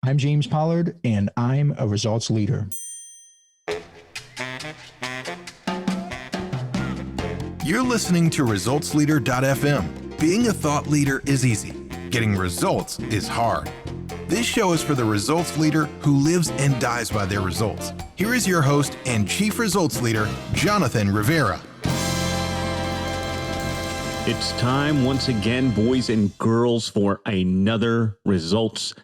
I'm James Pollard, and I'm a results leader. You're listening to ResultsLeader.fm. Being a thought leader is easy. Getting results is hard. This show is for the results leader who lives and dies by their results. Here is your host and Chief Results Leader, Jonathan Rivera. It's time once again, boys and girls, for another ResultsLeader.fm,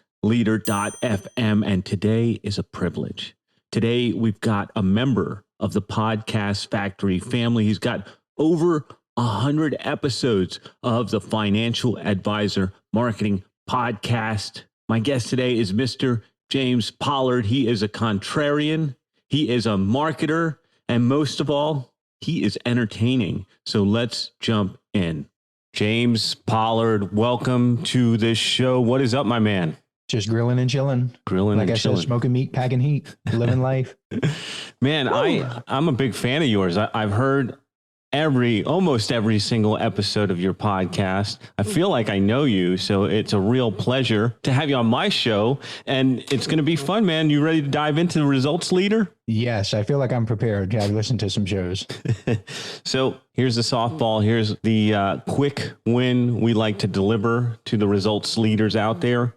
and today is a privilege. Today, we've got a member of the Podcast Factory family. He's got over 100 episodes of the Financial Advisor Marketing Podcast. My guest today is Mr. James Pollard. He is a contrarian, he is a marketer, and most of all, he is entertaining. So let's jump in. James Pollard, welcome to this show. What is up, my man? Just grilling and chilling. Like I said, smoking meat, packing heat, living life. Man, I'm a big fan of yours. I've heard almost every single episode of your podcast. I feel like I know you, so it's a real pleasure to have you on my show, and it's going to be fun, man. You ready to dive into the Results Leader? Yes, I feel like I'm prepared. I've listened to some shows. So here's the softball. Here's the quick win we like to deliver to the results leaders out there.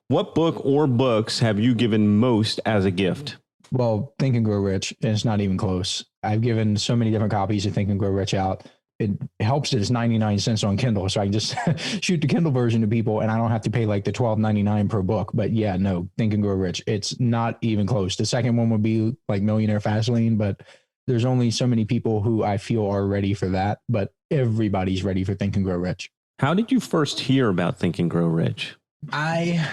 What book or books have you given most as a gift? Well, Think and Grow Rich, and it's not even close. I've given so many different copies of Think and Grow Rich out. It helps that it's 99 cents on Kindle, so I can just shoot the Kindle version to people, and I don't have to pay like the $12.99 per book. But yeah, no, Think and Grow Rich, it's not even close. The second one would be like Millionaire Fastlane, but there's only so many people who I feel are ready for that. But everybody's ready for Think and Grow Rich. How did you first hear about Think and Grow Rich? I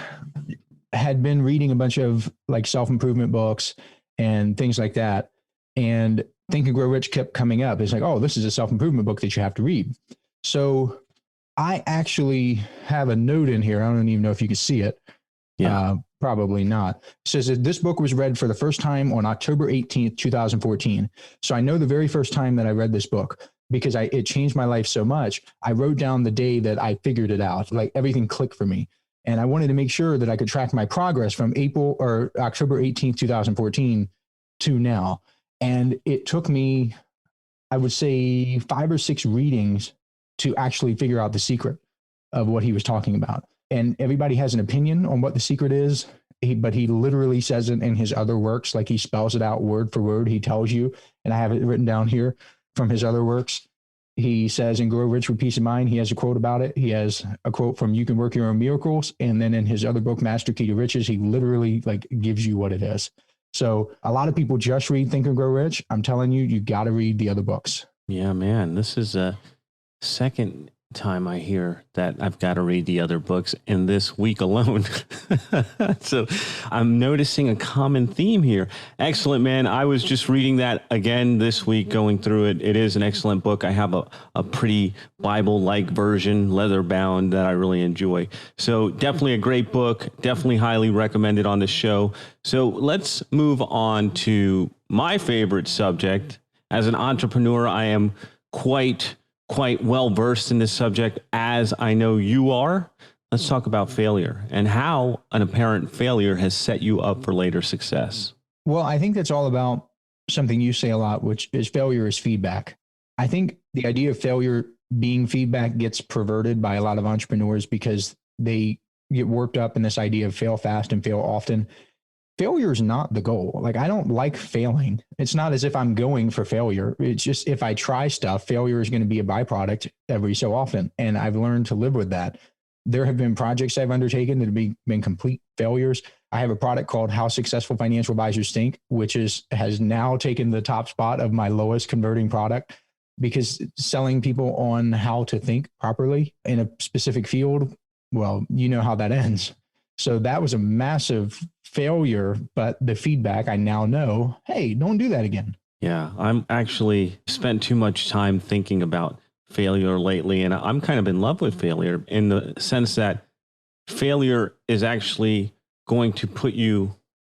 had been reading a bunch of like self-improvement books and things like that. And Think and Grow Rich kept coming up. It's like, oh, this is a self-improvement book that you have to read. So I actually have a note in here. I don't even know if you can see it. Yeah. Probably not. It says that this book was read for the first time on October 18th, 2014. So I know the very first time that I read this book, because it changed my life so much. I wrote down the day that I figured it out, like everything clicked for me. And I wanted to make sure that I could track my progress from October 18th, 2014 to now. And it took me, I would say, 5 or 6 readings to actually figure out the secret of what he was talking about. And everybody has an opinion on what the secret is, but he literally says it in his other works. Like he spells it out word for word. He tells you, and I have it written down here from his other works. He says in Grow Rich with Peace of Mind, he has a quote about it. He has a quote from You Can Work Your Own Miracles. And then in his other book, Master Key to Riches, he literally like gives you what it is. So a lot of people just read Think and Grow Rich. I'm telling you, you got to read the other books. Yeah, man, this is a second time I hear that I've got to read the other books in this week alone. So I'm noticing a common theme here. Excellent, man. I was just reading that again this week, going through it. It is an excellent book. I have a pretty Bible-like version, leather bound, that I really enjoy. So definitely a great book. Definitely highly recommended on the show. So let's move on to my favorite subject. As an entrepreneur, I am quite well versed in this subject, as I know you are. Let's talk about failure and how an apparent failure has set you up for later success. Well, I think that's all about something you say a lot, which is failure is feedback. I think the idea of failure being feedback gets perverted by a lot of entrepreneurs because they get worked up in this idea of fail fast and fail often. Failure is not the goal. Like, I don't like failing. It's not as if I'm going for failure. It's just if I try stuff, failure is going to be a byproduct every so often. And I've learned to live with that. There have been projects I've undertaken that have been complete failures. I have a product called How Successful Financial Advisors Think, which has now taken the top spot of my lowest converting product, because selling people on how to think properly in a specific field, well, you know how that ends. So that was a massive failure, but the feedback, I now know, hey, don't do that again. Yeah, I'm actually spent too much time thinking about failure lately, and I'm kind of in love with failure in the sense that failure is actually going to put you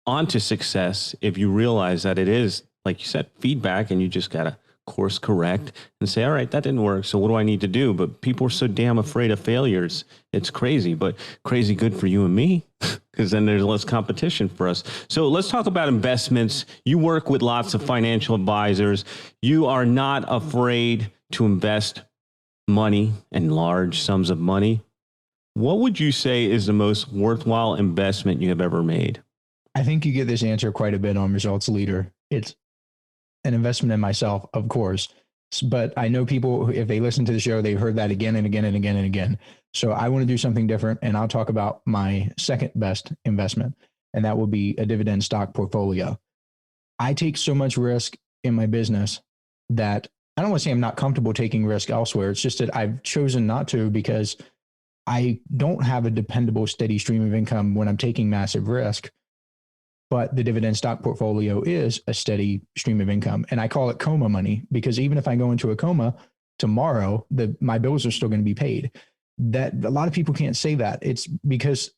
onto success if you realize that it is, like you said, feedback, and you just got to course correct and say, all right, that didn't work. So what do I need to do? But people are so damn afraid of failures. It's crazy, but crazy good for you and me, because then there's less competition for us. So let's talk about investments. You work with lots of financial advisors. You are not afraid to invest money and large sums of money. What would you say is the most worthwhile investment you have ever made? I think you get this answer quite a bit on Results Leader. It's an investment in myself, of course. But I know people, if they listen to the show, they've heard that again and again and again and again. So I want to do something different. And I'll talk about my second best investment, and that will be a dividend stock portfolio. I take so much risk in my business that I don't want to say I'm not comfortable taking risk elsewhere. It's just that I've chosen not to, because I don't have a dependable, steady stream of income when I'm taking massive risk. But the dividend stock portfolio is a steady stream of income. And I call it coma money, because even if I go into a coma tomorrow, my bills are still going to be paid. That a lot of people can't say that. It's because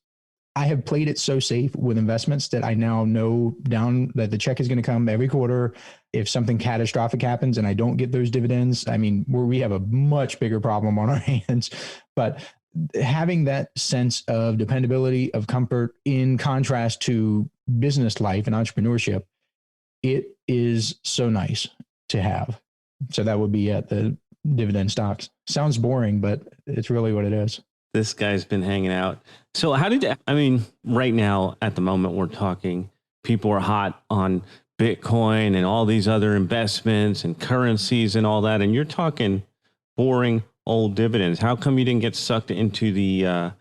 I have played it so safe with investments that I now know down that the check is going to come every quarter. If something catastrophic happens and I don't get those dividends, I mean, we have a much bigger problem on our hands. But having that sense of dependability, of comfort, in contrast to business life and entrepreneurship, it is so nice to have. So that would be at the dividend stocks. Sounds boring, but it's really what it is. This guy's been hanging out. So right now, at the moment we're talking, people are hot on Bitcoin and all these other investments and currencies and all that. And you're talking boring old dividends. How come you didn't get sucked into the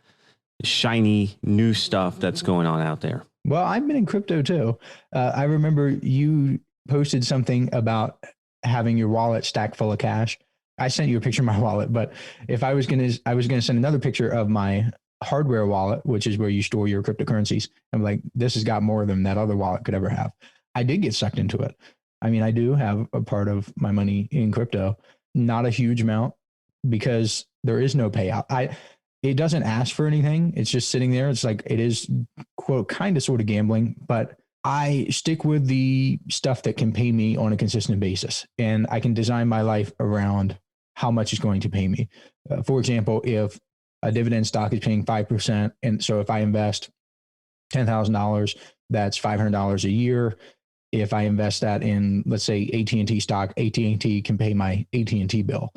shiny new stuff that's going on out there? Well, I've been in crypto too. I remember you posted something about having your wallet stacked full of cash. I sent you a picture of my wallet, but if I was going to send another picture of my hardware wallet, which is where you store your cryptocurrencies. I'm like, this has got more than that other wallet could ever have. I did get sucked into it. I mean, I do have a part of my money in crypto, not a huge amount, because there is no payout. It doesn't ask for anything. It's just sitting there. It's like, it is, quote, kind of sort of gambling, but I stick with the stuff that can pay me on a consistent basis. And I can design my life around how much it's going to pay me. For example, if a dividend stock is paying 5%, and so if I invest $10,000, that's $500 a year. If I invest that in, let's say, AT&T stock, AT&T can pay my AT&T bill.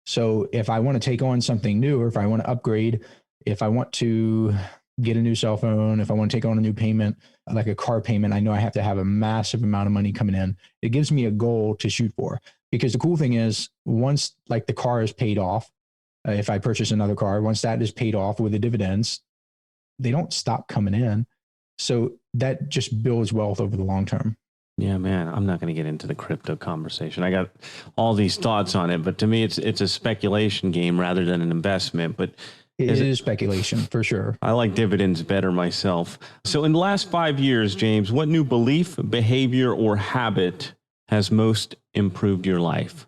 So if I want to take on something new, or if I want to upgrade, if I want to get a new cell phone, if I want to take on a new payment, like a car payment, I know I have to have a massive amount of money coming in. It gives me a goal to shoot for, because the cool thing is, once like the car is paid off, if I purchase another car, once that is paid off with the dividends, they don't stop coming in. So that just builds wealth over the long term. Yeah, man, I'm not going to get into the crypto conversation. I got all these thoughts on it, but to me, it's a speculation game rather than an investment. But it is speculation for sure. I like dividends better myself. So in the last 5 years, James, what new belief, behavior, or habit has most improved your life?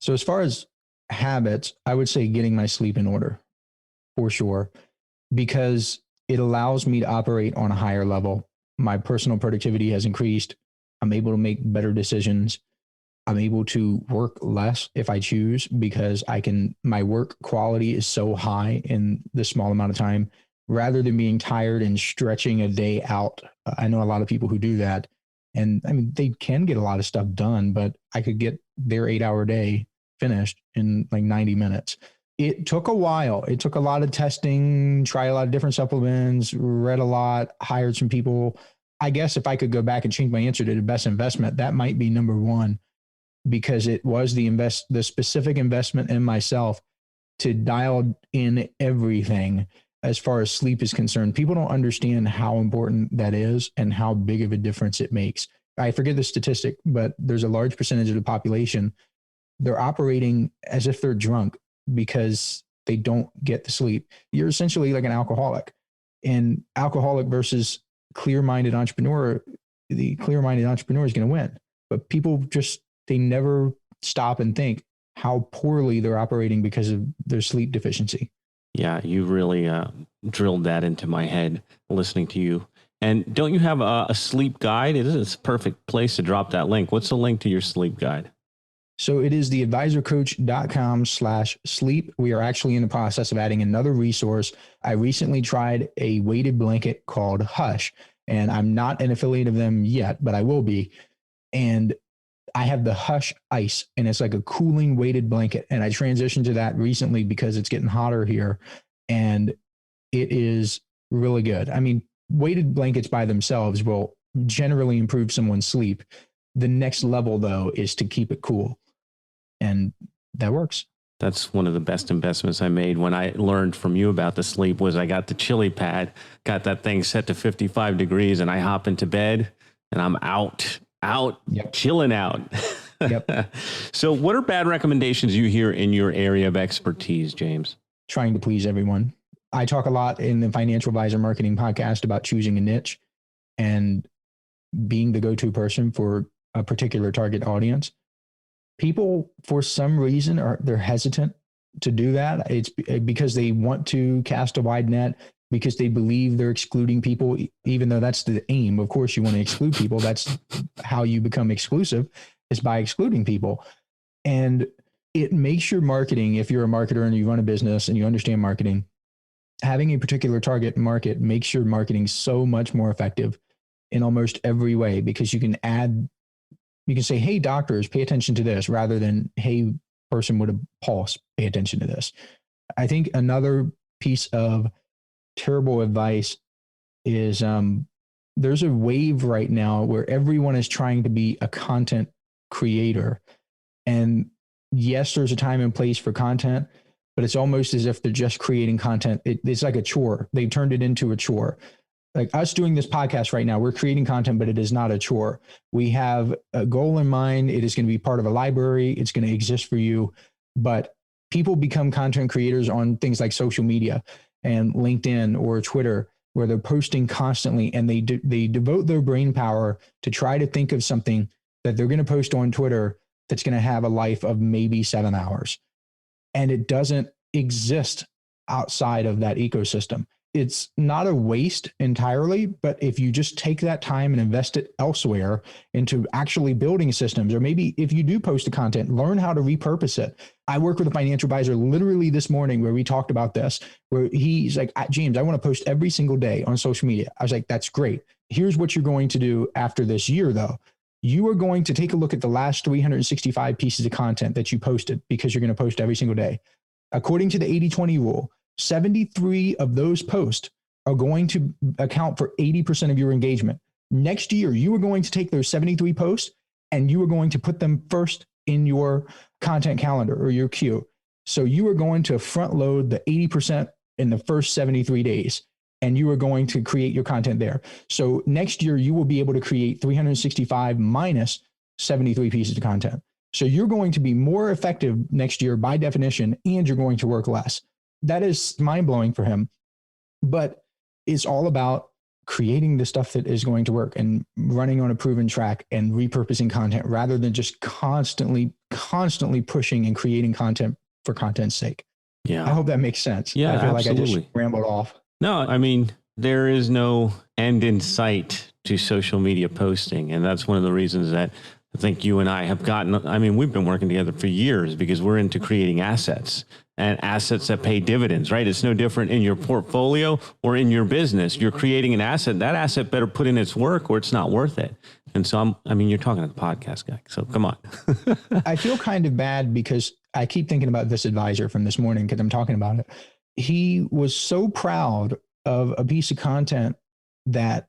So as far as habits, I would say getting my sleep in order, for sure, because it allows me to operate on a higher level. My personal productivity has increased. I'm able to make better decisions. I'm able to work less if I choose, because my work quality is so high in the small amount of time, rather than being tired and stretching a day out. I know a lot of people who do that, and I mean, they can get a lot of stuff done, but I could get their 8-hour day finished in like 90 minutes. It took a while. It took a lot of testing, try a lot of different supplements, read a lot, hired some people. I guess if I could go back and change my answer to the best investment, that might be number one, because it was the specific investment in myself to dial in everything as far as sleep is concerned. People don't understand how important that is and how big of a difference it makes. I forget the statistic, but there's a large percentage of the population, they're operating as if they're drunk because they don't get the sleep. You're essentially like an alcoholic. And alcoholic versus clear-minded entrepreneur, the clear-minded entrepreneur is going to win. But people they never stop and think how poorly they're operating because of their sleep deficiency. Yeah, you really drilled that into my head listening to you. And don't you have a sleep guide? It is a perfect place to drop that link. What's the link to your sleep guide? So it is theadvisorcoach.com/sleep. We are actually in the process of adding another resource. I recently tried a weighted blanket called Hush, and I'm not an affiliate of them yet, but I will be. And I have the Hush Ice, and it's like a cooling weighted blanket. And I transitioned to that recently because it's getting hotter here, and it is really good. I mean, weighted blankets by themselves will generally improve someone's sleep. The next level, though, is to keep it cool. And that works. That's one of the best investments I made when I learned from you about the sleep was I got the chili pad, got that thing set to 55 degrees, and I hop into bed and I'm out, Yep. chilling out. Yep. So what are bad recommendations you hear in your area of expertise, James? Trying to please everyone. I talk a lot in the Financial Advisor Marketing Podcast about choosing a niche and being the go-to person for a particular target audience. People, for some reason, they're hesitant to do that. It's because they want to cast a wide net, because they believe they're excluding people, even though that's the aim. Of course, you want to exclude people. That's how you become exclusive, is by excluding people. And it makes your marketing, if you're a marketer and you run a business and you understand marketing, having a particular target market makes your marketing so much more effective in almost every way, because you can say, hey, doctors, pay attention to this, rather than, hey, person with a pulse, pay attention to this. I think another piece of terrible advice is there's a wave right now where everyone is trying to be a content creator. And yes, there's a time and place for content, but it's almost as if they're just creating content. It's like a chore. They've turned it into a chore. Like us doing this podcast right now, we're creating content, but it is not a chore. We have a goal in mind. It is going to be part of a library. It's going to exist for you. But people become content creators on things like social media and LinkedIn or Twitter, where they're posting constantly, and they devote their brain power to try to think of something that they're going to post on Twitter that's going to have a life of maybe 7 hours. And it doesn't exist outside of that ecosystem. It's not a waste entirely, but if you just take that time and invest it elsewhere into actually building systems, or maybe if you do post the content, learn how to repurpose it. I work with a financial advisor literally this morning where we talked about this, where he's like, James, I want to post every single day on social media. I was like, that's great. Here's what you're going to do after this year, though. You are going to take a look at the last 365 pieces of content that you posted, because you're going to post every single day. According to the 80-20 rule, 73 of those posts are going to account for 80% of your engagement. Next year, you are going to take those 73 posts and you are going to put them first in your content calendar or your queue. So you are going to front load the 80% in the first 73 days, and you are going to create your content there. So next year, you will be able to create 365 minus 73 pieces of content. So you're going to be more effective next year by definition, and you're going to work less. That is mind-blowing for him, but it's all about creating the stuff that is going to work and running on a proven track and repurposing content, rather than just constantly pushing and creating content for content's sake. Yeah. I hope that makes sense. Yeah, I feel absolutely. like I just rambled off. No, I mean, there is no end in sight to social media posting. And that's one of the reasons that I think you and I have we've been working together for years, because we're into creating assets, and assets that pay dividends, right? It's no different in your portfolio or in your business. You're creating an asset. That asset better put in its work, or it's not worth it. And so you're talking to the podcast guy, so come on. I feel kind of bad because I keep thinking about this advisor from this morning, because I'm talking about it. He was so proud of a piece of content that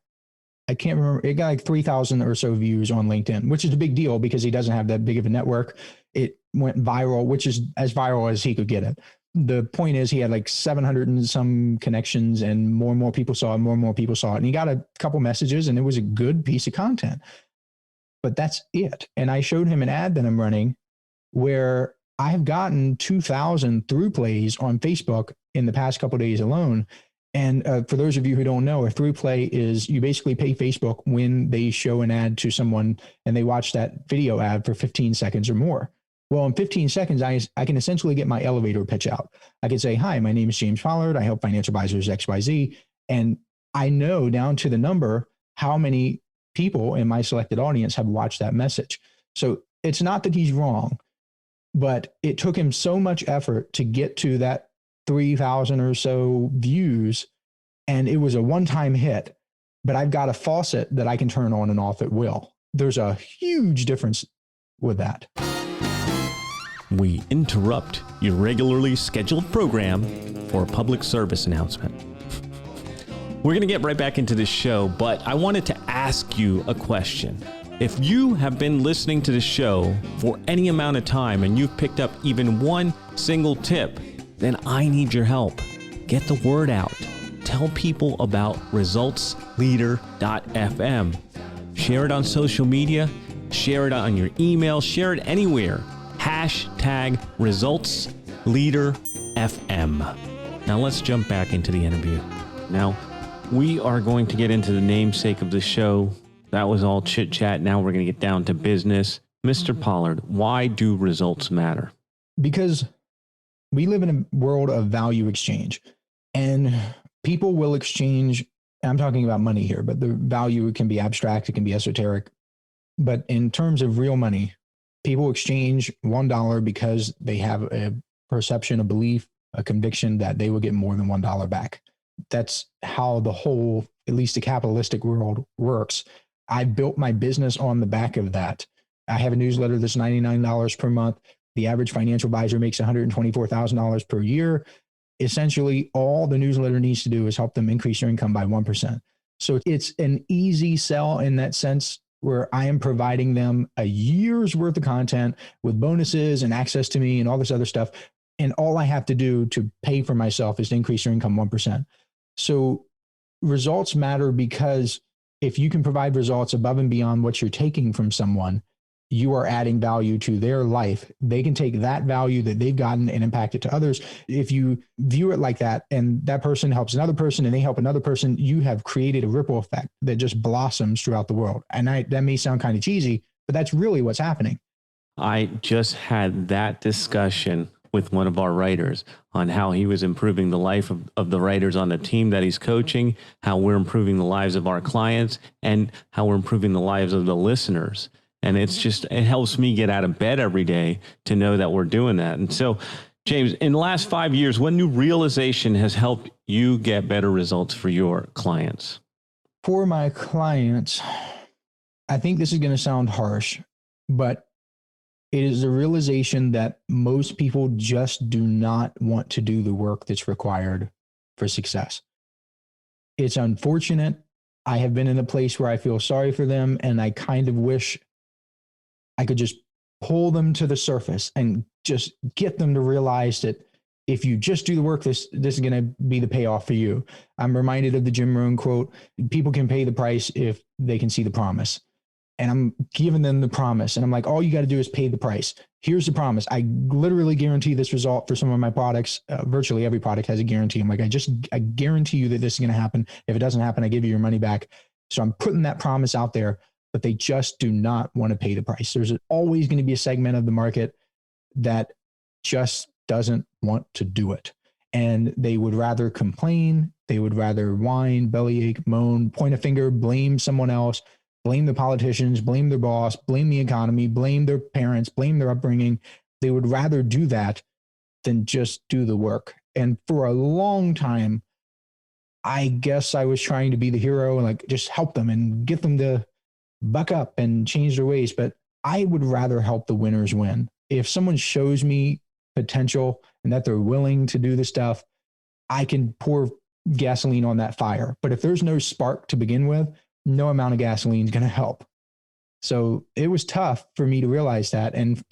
I can't remember. It got like 3,000 or so views on LinkedIn, which is a big deal because he doesn't have that big of a network. It went viral, which is as viral as he could get it. The point is, he had like 700 and some connections, and more people saw it, more and more people saw it. And he got a couple messages, and it was a good piece of content. But that's it. And I showed him an ad that I'm running where I've gotten 2,000 through plays on Facebook in the past couple of days alone. And for those of you who don't know, a through play is you basically pay Facebook when they show an ad to someone and they watch that video ad for 15 seconds or more. Well, in 15 seconds, I can essentially get my elevator pitch out. I can say, hi, my name is James Pollard. I help financial advisors XYZ. And I know down to the number how many people in my selected audience have watched that message. So it's not that he's wrong. but it took him so much effort to get to that 3,000 or so views. And it was a one-time hit, but I've got a faucet that I can turn on and off at will. There's a huge difference with that. We interrupt your regularly scheduled program for a public service announcement. We're going to get right back into this show, but I wanted to ask you a question. If you have been listening to the show for any amount of time and you've picked up even one single tip, then I need your help. Get the word out. Tell people about resultsleader.fm. Share it on social media, share it on your email, share it anywhere. Hashtag resultsleaderfm. Now let's jump back into the interview. Now, we are going to get into the namesake of the show. That was all chit chat. Now we're going to get down to business. Mr. Pollard, why do results matter? Because we live in a world of value exchange, and people will exchange. I'm talking about money here, but the value can be abstract. It can be esoteric. But in terms of real money, people exchange $1 because they have a perception, a belief, a conviction that they will get more than $1 back. That's how the whole, at least the capitalistic world works. I built my business on the back of that. I have a newsletter that's $99 per month. The average financial advisor makes $124,000 per year. Essentially, all the newsletter needs to do is help them increase their income by 1%. So it's an easy sell in that sense, where I am providing them a year's worth of content with bonuses and access to me and all this other stuff. And all I have to do to pay for myself is to increase their income 1%. So results matter because if you can provide results above and beyond what you're taking from someone, you are adding value to their life. They can take that value that they've gotten and impact it to others. If you view it like that, and that person helps another person and they help another person, you have created a ripple effect that just blossoms throughout the world. And that may sound kind of cheesy, but that's really what's happening. I just had that discussion with one of our writers on how he was improving the life of the writers on the team that he's coaching, how we're improving the lives of our clients, and how we're improving the lives of the listeners. And it's just, it helps me get out of bed every day to know that we're doing that. And so, James, in the last 5 years, what new realization has helped you get better results for your clients? For my clients, I think this is going to sound harsh, but it is a realization that most people just do not want to do the work that's required for success. It's unfortunate. I have been in a place where I feel sorry for them, and I kind of wish I could just pull them to the surface and just get them to realize that if you just do the work, this is going to be the payoff for you. I'm reminded of the Jim Rohn quote, people can pay the price if they can see the promise. And I'm giving them the promise. And I'm like, all you got to do is pay the price. Here's the promise. I literally guarantee this result for some of my products. Virtually every product has a guarantee. I'm like, I guarantee you that this is going to happen. If it doesn't happen, I give you your money back. So I'm putting that promise out there, but they just do not want to pay the price. There's always going to be a segment of the market that just doesn't want to do it. And they would rather complain. They would rather whine, bellyache, moan, point a finger, blame someone else, blame the politicians, blame their boss, blame the economy, blame their parents, blame their upbringing. They would rather do that than just do the work. And for a long time, I guess I was trying to be the hero and like just help them and get them to buck up and change their ways. But I would rather help the winners win. If someone shows me potential and that they're willing to do the stuff, I can pour gasoline on that fire. But if there's no spark to begin with, no amount of gasoline is going to help. So it was tough for me to realize that. And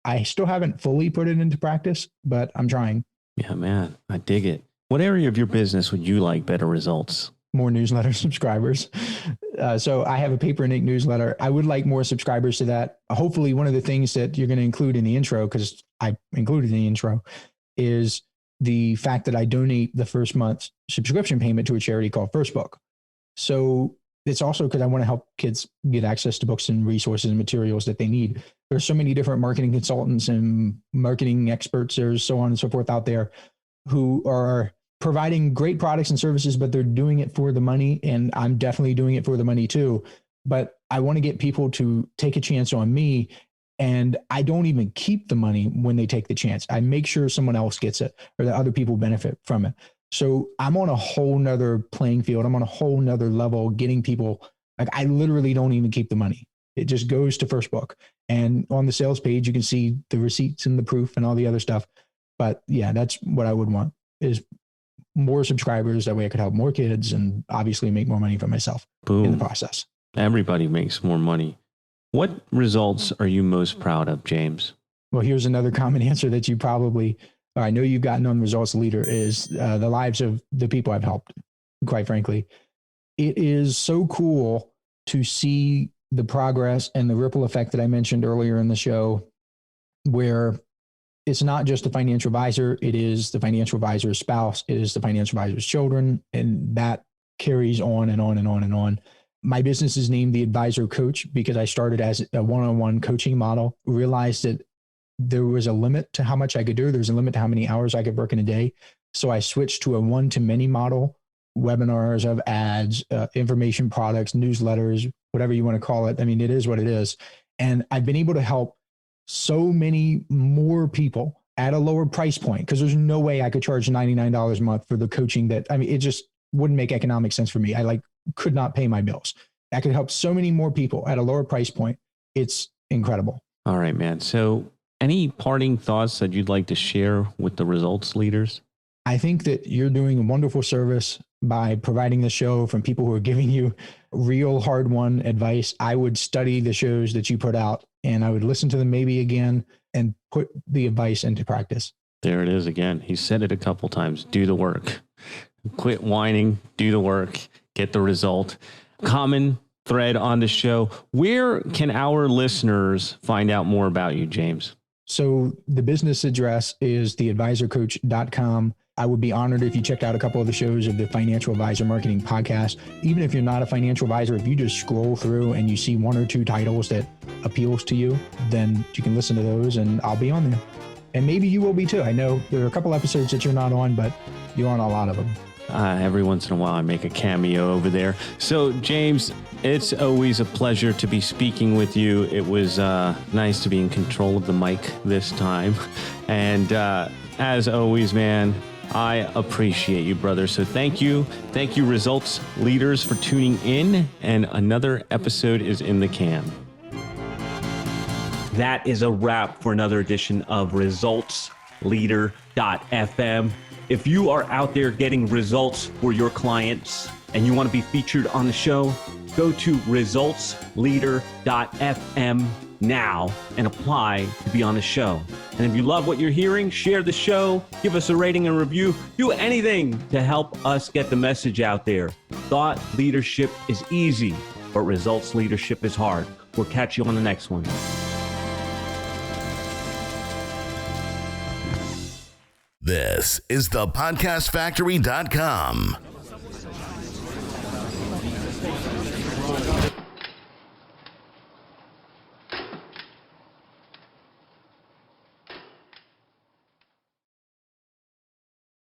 I still haven't fully put it into practice, but I'm trying. Yeah, man, I dig it. What area of your business would you like better results? More newsletter subscribers. So I have a Paper and Ink newsletter. I would like more subscribers to that. Hopefully one of the things that you're going to include in the intro, because I included in the intro, is the fact that I donate the first month's subscription payment to a charity called First Book. So it's also because I want to help kids get access to books and resources and materials that they need. There's so many different marketing consultants and marketing experts, there's so on and so forth out there who are providing great products and services, but they're doing it for the money. And I'm definitely doing it for the money too. But I want to get people to take a chance on me And I don't even keep the money when they take the chance. I make sure someone else gets it or that other people benefit from it. So I'm on a whole nother playing field. I'm on a whole nother level getting people, like I literally don't even keep the money. It just goes to First Book. And on the sales page, you can see the receipts and the proof and all the other stuff. But yeah, that's what I would want is more subscribers. That way I could help more kids and obviously make more money for myself in the process. Everybody makes more money. What results are you most proud of, James? Well, here's another common answer that you probably, I know you've gotten on Results Leader is the lives of the people I've helped, quite frankly. It is so cool to see the progress and the ripple effect that I mentioned earlier in the show, where it's not just the financial advisor, it is the financial advisor's spouse, it is the financial advisor's children, and that carries on and on and on and on. My business is named The Advisor Coach because I started as a one-on-one coaching model, realized that there was a limit to how much I could do. There's a limit to how many hours I could work in a day. So I switched to a one-to-many model, webinars of ads, information products, newsletters, whatever you want to call it. I mean, it is what it is. And I've been able to help so many more people at a lower price point because there's no way I could charge $99 a month for the coaching that, I mean, it just wouldn't make economic sense for me. I could not pay my bills. I could help so many more people at a lower price point. It's incredible. All right, man. So any parting thoughts that you'd like to share with the results leaders? I think that you're doing a wonderful service by providing the show from people who are giving you real hard-won advice. I would study the shows that you put out and I would listen to them maybe again and put the advice into practice. There it is again. He said it a couple times. Do the work. Quit whining. Do the work. Get the result. Common thread on the show. Where can our listeners find out more about you, James? So the business address is theadvisorcoach.com. I would be honored if you checked out a couple of the shows of the Financial Advisor Marketing Podcast. Even if you're not a financial advisor, if you just scroll through and you see one or two titles that appeals to you, then you can listen to those and I'll be on there. And maybe you will be too. I know there are a couple episodes that you're not on, but you're on a lot of them. Every once in a while, I make a cameo over there. So, James, it's always a pleasure to be speaking with you. It was nice to be in control of the mic this time. And as always, man, I appreciate you, brother. So thank you. Thank you, results leaders, for tuning in. And another episode is in the can. That is a wrap for another edition of ResultsLeader.fm. If you are out there getting results for your clients and you want to be featured on the show, go to ResultsLeader.fm now and apply to be on the show. And if you love what you're hearing, share the show, give us a rating and review, do anything to help us get the message out there. Thought leadership is easy, but results leadership is hard. We'll catch you on the next one. This is the podcastfactory.com.